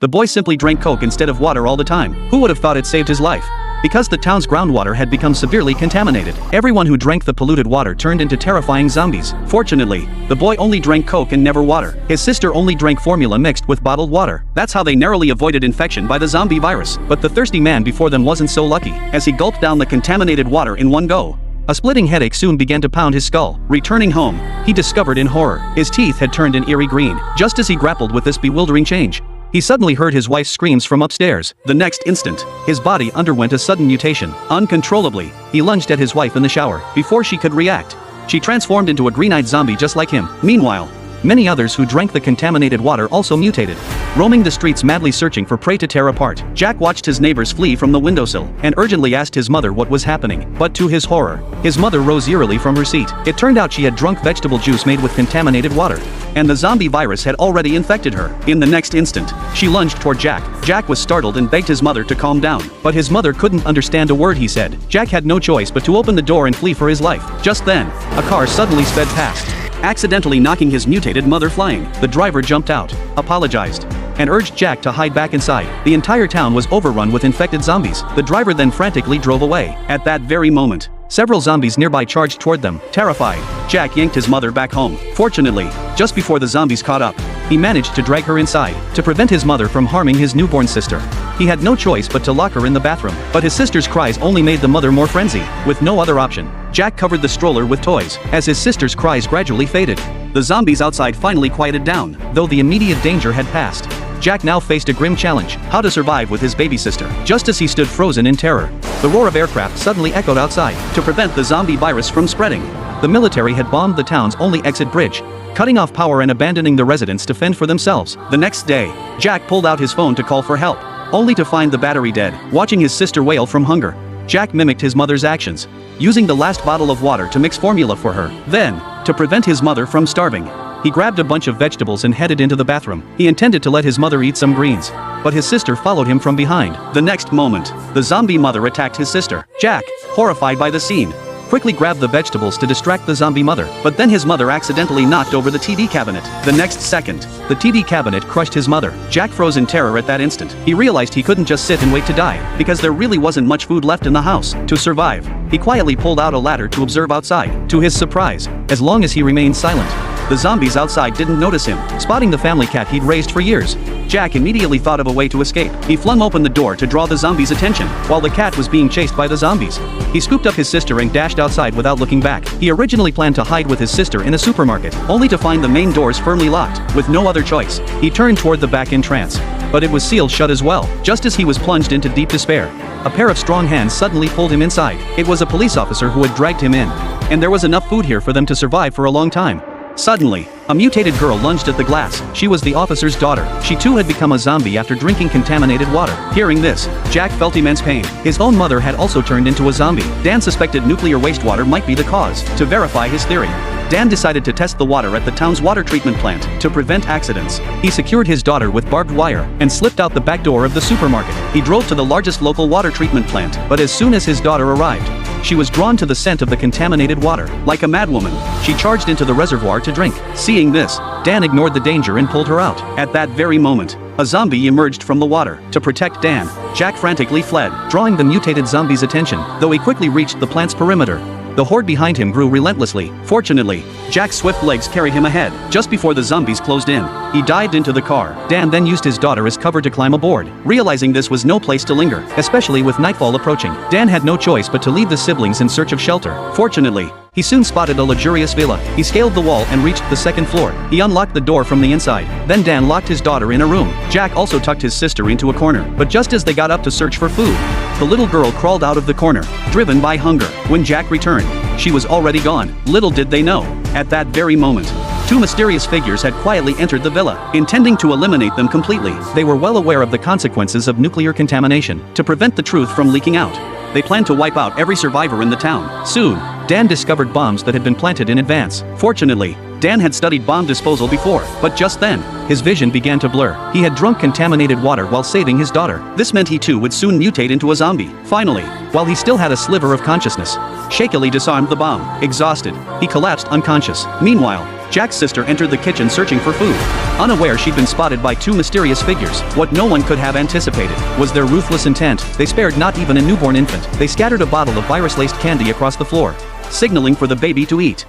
The boy simply drank Coke instead of water all the time. Who would have thought it saved his life? Because the town's groundwater had become severely contaminated, everyone who drank the polluted water turned into terrifying zombies. Fortunately, the boy only drank Coke and never water. His sister only drank formula mixed with bottled water. That's how they narrowly avoided infection by the zombie virus. But the thirsty man before them wasn't so lucky, as he gulped down the contaminated water in one go. A splitting headache soon began to pound his skull. Returning home, he discovered in horror, his teeth had turned an eerie green. Just as he grappled with this bewildering change, he suddenly heard his wife's screams from upstairs. The next instant, his body underwent a sudden mutation. Uncontrollably, he lunged at his wife in the shower. Before she could react, she transformed into a green-eyed zombie just like him. Meanwhile, many others who drank the contaminated water also mutated, roaming the streets madly searching for prey to tear apart. Jack watched his neighbors flee from the windowsill and urgently asked his mother what was happening. But to his horror, his mother rose eerily from her seat. It turned out she had drunk vegetable juice made with contaminated water, and the zombie virus had already infected her. In the next instant, she lunged toward Jack. Jack was startled and begged his mother to calm down, but his mother couldn't understand a word he said. Jack had no choice but to open the door and flee for his life. Just then, a car suddenly sped past, accidentally knocking his mutated mother flying. The driver jumped out, apologized, and urged Jack to hide back inside. The entire town was overrun with infected zombies. The driver then frantically drove away. At that very moment, several zombies nearby charged toward them. Terrified, Jack yanked his mother back home. Fortunately, just before the zombies caught up, he managed to drag her inside. To prevent his mother from harming his newborn sister, he had no choice but to lock her in the bathroom. But his sister's cries only made the mother more frenzied. With no other option, Jack covered the stroller with toys. As his sister's cries gradually faded, the zombies outside finally quieted down. Though the immediate danger had passed, Jack now faced a grim challenge: how to survive with his baby sister. Just as he stood frozen in terror, the roar of aircraft suddenly echoed outside. To prevent the zombie virus from spreading, the military had bombed the town's only exit bridge, cutting off power and abandoning the residents to fend for themselves. The next day, Jack pulled out his phone to call for help, only to find the battery dead. Watching his sister wail from hunger, Jack mimicked his mother's actions, using the last bottle of water to mix formula for her. Then, to prevent his mother from starving, he grabbed a bunch of vegetables and headed into the bathroom. He intended to let his mother eat some greens, but his sister followed him from behind. The next moment, the zombie mother attacked his sister. Jack, horrified by the scene, quickly grabbed the vegetables to distract the zombie mother, but then his mother accidentally knocked over the TV cabinet. The next second, the TV cabinet crushed his mother. Jack froze in terror at that instant. He realized he couldn't just sit and wait to die, because there really wasn't much food left in the house. To survive, he quietly pulled out a ladder to observe outside. To his surprise, as long as he remained silent, the zombies outside didn't notice him. Spotting the family cat he'd raised for years, Jack immediately thought of a way to escape. He flung open the door to draw the zombies' attention, while the cat was being chased by the zombies. He scooped up his sister and dashed outside without looking back. He originally planned to hide with his sister in a supermarket, only to find the main doors firmly locked. With no other choice, he turned toward the back entrance, but it was sealed shut as well. Just as he was plunged into deep despair, a pair of strong hands suddenly pulled him inside. It was a police officer who had dragged him in, and there was enough food here for them to survive for a long time. Suddenly, a mutated girl lunged at the glass. She was the officer's daughter. She too had become a zombie after drinking contaminated water. Hearing this, Jack felt immense pain. His own mother had also turned into a zombie. Dan suspected nuclear wastewater might be the cause. To verify his theory, Dan decided to test the water at the town's water treatment plant. To prevent accidents, he secured his daughter with barbed wire and slipped out the back door of the supermarket. He drove to the largest local water treatment plant, but as soon as his daughter arrived, she was drawn to the scent of the contaminated water. Like a madwoman, she charged into the reservoir to drink. Seeing this, Dan ignored the danger and pulled her out. At that very moment, a zombie emerged from the water. To protect Dan, Jack frantically fled, drawing the mutated zombie's attention. Though he quickly reached the plant's perimeter, the horde behind him grew relentlessly. Fortunately, Jack's swift legs carried him ahead. Just before the zombies closed in, he dived into the car. Dan then used his daughter as cover to climb aboard. Realizing this was no place to linger, especially with nightfall approaching, Dan had no choice but to leave the siblings in search of shelter. Fortunately, he soon spotted a luxurious villa. He scaled the wall and reached the second floor. He unlocked the door from the inside. Then Dan locked his daughter in a room. Jack also tucked his sister into a corner. But just as they got up to search for food, the little girl crawled out of the corner, driven by hunger. When Jack returned, she was already gone. Little did they know, at that very moment, two mysterious figures had quietly entered the villa, intending to eliminate them completely. They were well aware of the consequences of nuclear contamination. To prevent the truth from leaking out, they planned to wipe out every survivor in the town. Soon, Dan discovered bombs that had been planted in advance. Fortunately, Dan had studied bomb disposal before, but just then, his vision began to blur. He had drunk contaminated water while saving his daughter. This meant he too would soon mutate into a zombie. Finally, while he still had a sliver of consciousness, shakily disarmed the bomb. Exhausted, he collapsed unconscious. Meanwhile, Jack's sister entered the kitchen searching for food. Unaware she'd been spotted by two mysterious figures, what no one could have anticipated was their ruthless intent. They spared not even a newborn infant. They scattered a bottle of virus-laced candy across the floor, signaling for the baby to eat.